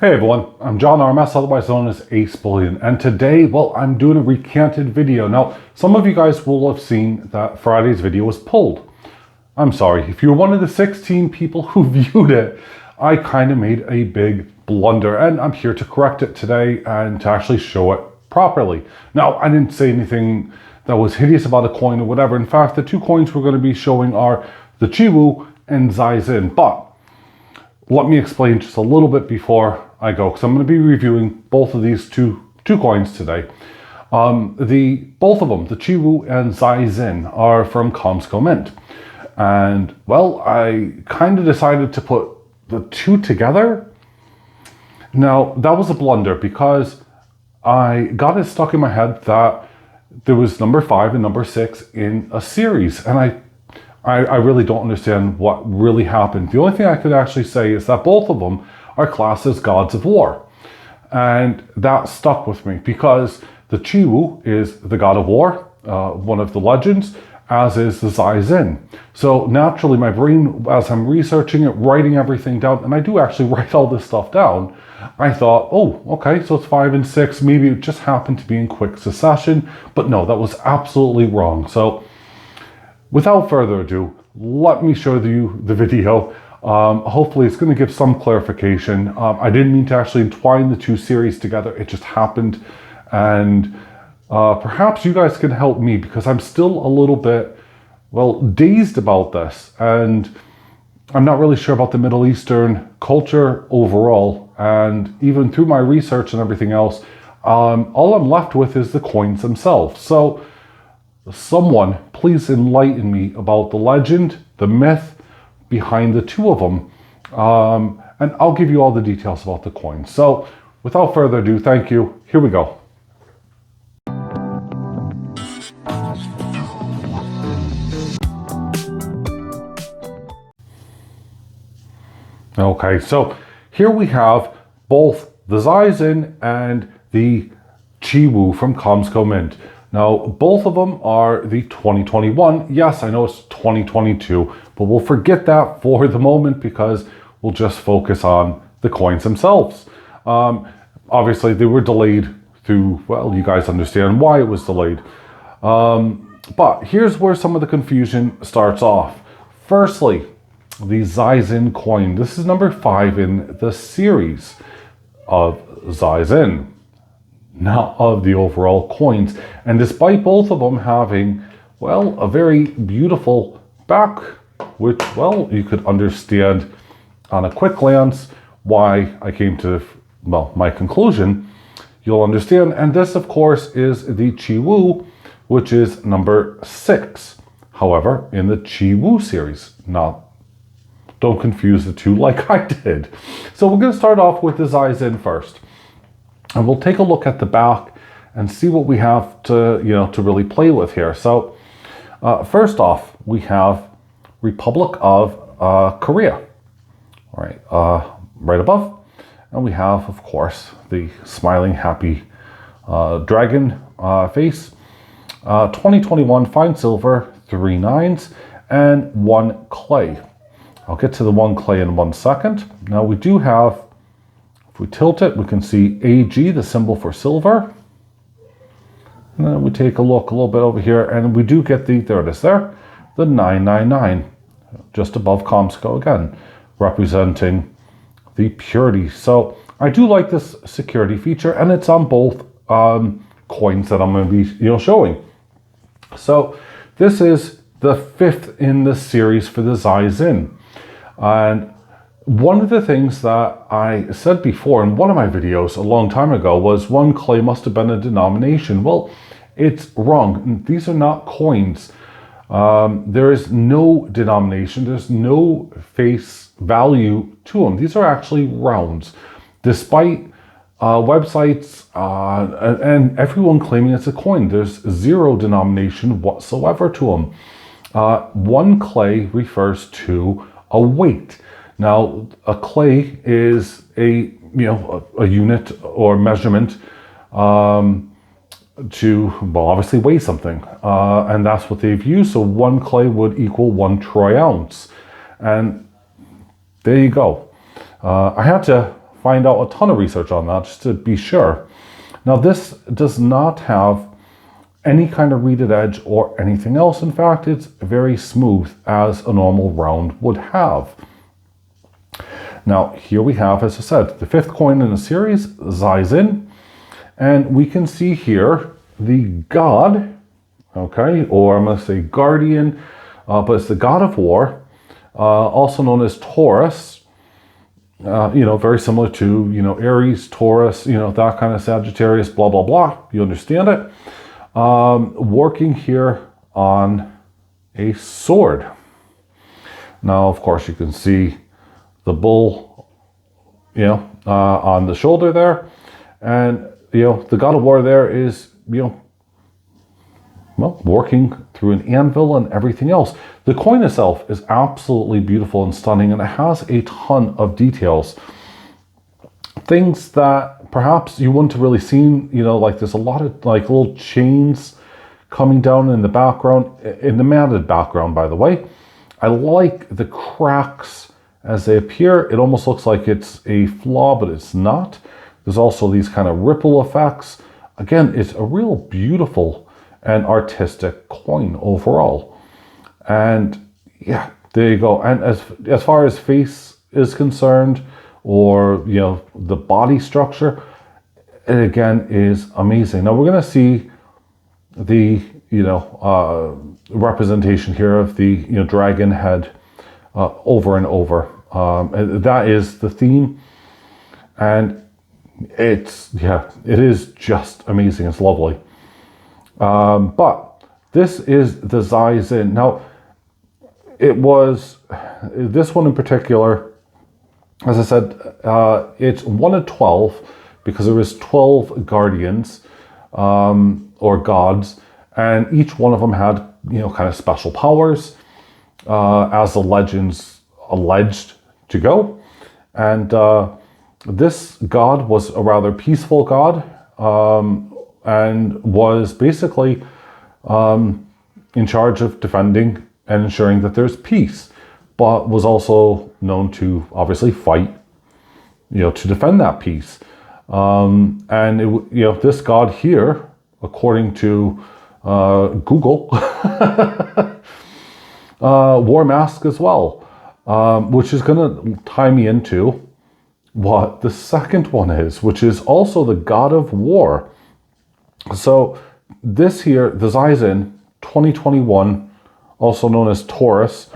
Hey everyone, I'm John RMS, otherwise known as AceBullion, and today, well, I'm doing a recanted video. Now, some of you guys will have seen that Friday's video was pulled. I'm sorry, if you're one of the 16 people who viewed it, I kind of made a big blunder, and I'm here to correct it today and to actually show it properly. Now, I didn't say anything that was hideous about a coin or whatever. In fact, the two coins we're going to be showing are the Chiwoo and Zaizin, but let me explain just a little bit before I go, because I'm going to be reviewing both of these two coins today. Both of them, the Chiwoo and Zaizin, are from Comsco Mint. And, well, I kind of decided to put the two together. Now, that was a blunder because I got it stuck in my head that there was number 5 and number 6 in a series. And I really don't understand what really happened. The only thing I could actually say is that both of them are classed as gods of war. And that stuck with me because the Chiwoo is the god of war, one of the legends, as is the Zaizin. So naturally my brain, as I'm researching it, writing everything down, and I do actually write all this stuff down, I thought, oh, okay, so it's 5 and 6. Maybe it just happened to be in quick succession. But no, that was absolutely wrong. So without further ado, let me show you the video. Hopefully it's going to give some clarification. I didn't mean to actually entwine the two series together. It just happened. And perhaps you guys can help me because I'm still a little bit, well, dazed about this. And I'm not really sure about the Middle Eastern culture overall. And even through my research and everything else, all I'm left with is the coins themselves. So someone please enlighten me about the legend, the myth behind the two of them, and I'll give you all the details about the coins. So without further ado, thank you. Here we go. Okay, so here we have both the Zaizin and the Chiwoo from Comsco Mint. Now, both of them are the 2021. Yes, I know it's 2022, but we'll forget that for the moment because we'll just focus on the coins themselves. Obviously, they were delayed through, well, you guys understand why it was delayed. But here's where some of the confusion starts off. Firstly, the Zaizin coin. This is number 5 in the series of Zaizin, not of the overall coins. And despite both of them having, well, a very beautiful back, which, well, you could understand on a quick glance why I came to, well, my conclusion, you'll understand. And this, of course, is the Chiwoo, which is number 6. However, in the Chiwoo series, don't confuse the two like I did. So we're going to start off with the Zaizin first. And we'll take a look at the back and see what we have to, to really play with here. So first off, we have Republic of Korea, all right, right above. And we have, of course, the smiling, happy dragon face. 2021 fine silver, 3 9s, and 1 clay. I'll get to the 1 clay in 1 second. Now we do have, if we tilt it, we can see AG, the symbol for silver. And then we take a look a little bit over here, and we do get there it is there, the 999, just above Comsco again, representing the purity. So I do like this security feature, and it's on both coins that I'm going to be showing. So this is the 5th in the series for the Zaizin. And one of the things that I said before in one of my videos a long time ago was 1 clay must have been a denomination. Well, it's wrong. These are not coins. There is no denomination. There's no face value to them. These are actually rounds. Despite websites and everyone claiming it's a coin, there's 0 denomination whatsoever to them. 1 clay refers to a weight. Now, a clay is a unit or measurement to, well, obviously weigh something, and that's what they've used. So 1 clay would equal 1 troy ounce, and there you go. I had to find out a ton of research on that just to be sure. Now this does not have any kind of reeded edge or anything else. In fact, it's very smooth as a normal round would have. Now here we have, as I said, the 5th coin in the series, Zaizin, and we can see here the god, okay, or I'm going to say guardian, but it's the god of war, also known as Taurus. You know, very similar to, you know, Aries, Taurus, you know, that kind of Sagittarius, blah, blah, blah. You understand it. Working here on a sword. Now, of course, you can see the bull, you know, on the shoulder there. And, you know, the god of war there is, you know, well, working through an anvil and everything else. The coin itself is absolutely beautiful and stunning, and it has a ton of details. Things that perhaps you wouldn't have really seen, you know, like there's a lot of like little chains coming down in the background, in the matted background, by the way. I like the cracks as they appear. It almost looks like it's a flaw, but it's not. There's also these kind of ripple effects. Again, it's a real beautiful and artistic coin overall. And yeah, there you go. And as far as face is concerned, or, you know, the body structure, it again is amazing. Now we're going to see the, you know, representation here of the, you know, dragon head over and over. That is the theme, and it's, yeah, it is just amazing. It's lovely. But this is the Zaizin. Now, it was, this one in particular, as I said, it's 1 of 12 because there was 12 guardians or gods, and each one of them had, you know, kind of special powers as the legends alleged to go. And this god was a rather peaceful god and was basically in charge of defending and ensuring that there's peace, but was also known to obviously fight, you know, to defend that peace. And it, you know, this god here, according to Google, wore a mask as well, which is going to tie me into what the second one is, which is also the god of war. So this here, the Zaizin 2021, also known as Taurus,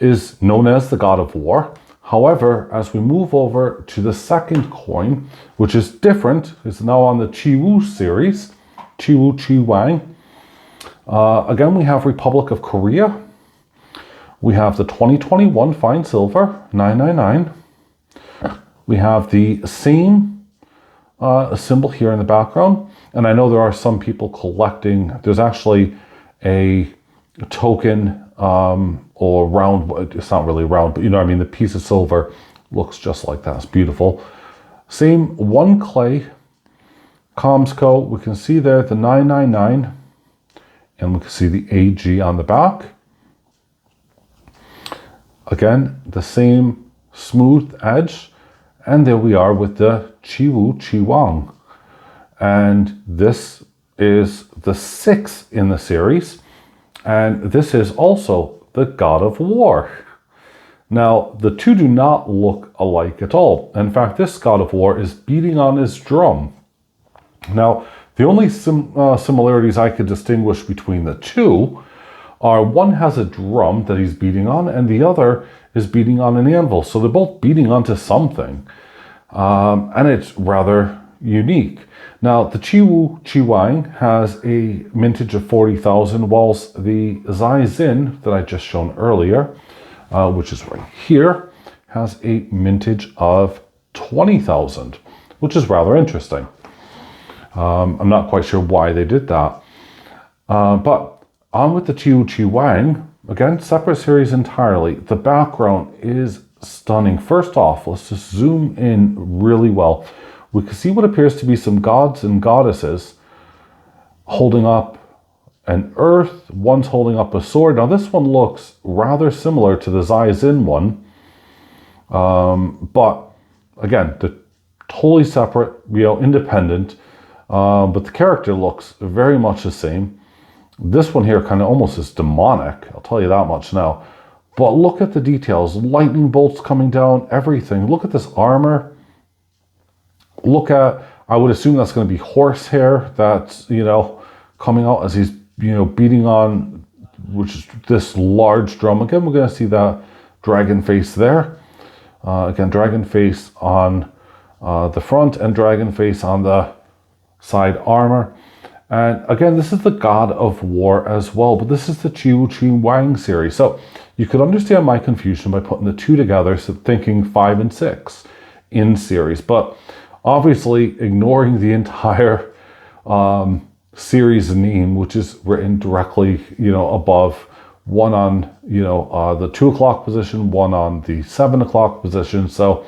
is known as the god of war. However, as we move over to the second coin, which is different, it's now on the Chiwoo series, Cheonwang. Again, we have Republic of Korea. We have the 2021 fine silver, 999. We have the same symbol here in the background. And I know there are some people collecting, there's actually a token or round, it's not really round, but you know what I mean, the piece of silver looks just like that. It's beautiful. Same one clay, Comsco, we can see there the 999, and we can see the AG on the back. Again, the same smooth edge, and there we are with the Cheonwang. And this is the 6th in the series, and this is also the god of war. Now, the two do not look alike at all. In fact, this god of war is beating on his drum. Now, the only similarities I could distinguish between the two are one has a drum that he's beating on, and the other is beating on an anvil. So they're both beating onto something, and it's rather unique. Now, the Cheonwang has a mintage of 40,000, whilst the Zaizin that I just shown earlier, which is right here, has a mintage of 20,000, which is rather interesting. I'm not quite sure why they did that. But on with the Cheonwang, again, separate series entirely. The background is stunning. First off, let's just zoom in really well. We can see what appears to be some gods and goddesses holding up an earth. One's holding up a sword. Now this one looks rather similar to the Zaizin one, but again, the totally separate, independent, but the character looks very much the same. This one here kind of almost is demonic, I'll tell you that much now. But look at the details, lightning bolts coming down, everything. Look at this armor. Look at, I would assume that's going to be horsehair that's, coming out as he's, beating on, which is this large drum. Again, we're going to see that dragon face there. Again, dragon face on the front and dragon face on the side armor. And again, this is the God of War as well, but this is the Cheonwang series. So you could understand my confusion by putting the two together, so thinking 5 and 6 in series, but obviously ignoring the entire series name, which is written directly, above, one on, the 2 o'clock position, one on the 7 o'clock position. So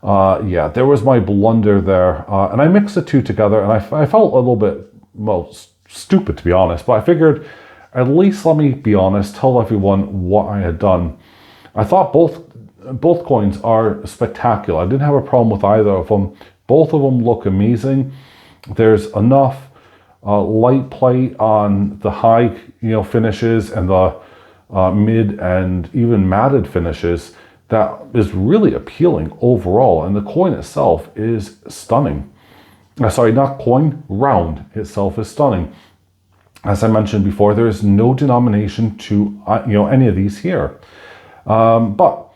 yeah, there was my blunder there. And I mixed the two together, and I felt a little bit, well, stupid to be honest, but I figured at least let me be honest, tell everyone what I had done. I thought both coins are spectacular. I didn't have a problem with either of them. Both of them look amazing. There's enough light play on the high, finishes and the mid and even matted finishes that is really appealing overall. And the coin itself is stunning. Sorry, not coin, round itself is stunning. As I mentioned before, there is no denomination to any of these here. But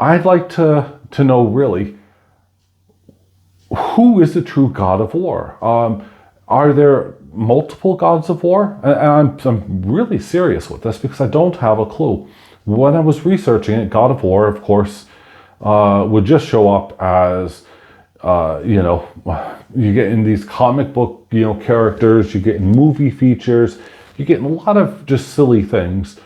I'd like to know really, who is the true God of War? Are there multiple gods of war? And I'm really serious with this because I don't have a clue. When I was researching it, God of War, of course, would just show up as, you get in these comic book, characters, you get in movie features, you get in a lot of just silly things.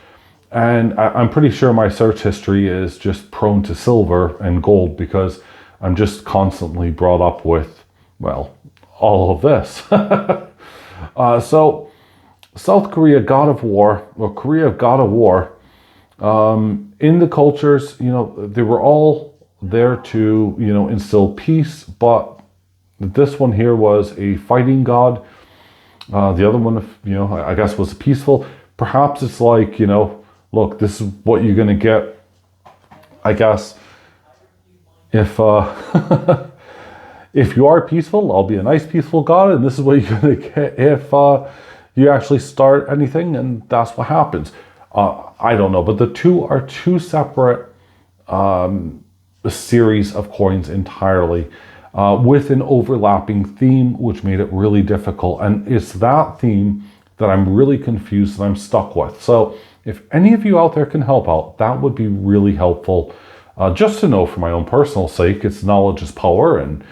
And I'm pretty sure my search history is just prone to silver and gold because I'm just constantly brought up with, well, all of this. So South Korea God of War, or Korea God of War, in the cultures, they were all there to, instill peace, but this one here was a fighting god. The other one, I guess was peaceful. Perhaps it's like, look, this is what you're going to get, I guess, if if you are peaceful, I'll be a nice peaceful god, and this is what you're going to get if you actually start anything, and that's what happens. I don't know, but the two are two separate series of coins entirely, with an overlapping theme, which made it really difficult. And it's that theme that I'm really confused and I'm stuck with. So if any of you out there can help out, that would be really helpful. Just to know for my own personal sake, it's knowledge is power, and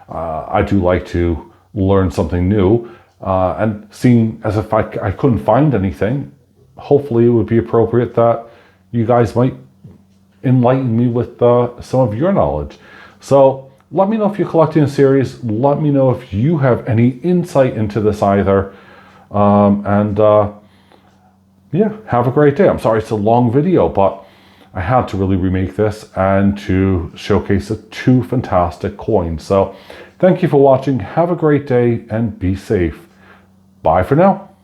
I do like to learn something new. And seeing as if I couldn't find anything, hopefully it would be appropriate that you guys might enlighten me with some of your knowledge. So let me know if you're collecting a series. Let me know if you have any insight into this either. Yeah, have a great day. I'm sorry it's a long video, but I had to really remake this and to showcase the two fantastic coins. So thank you for watching. Have a great day and be safe. Bye for now.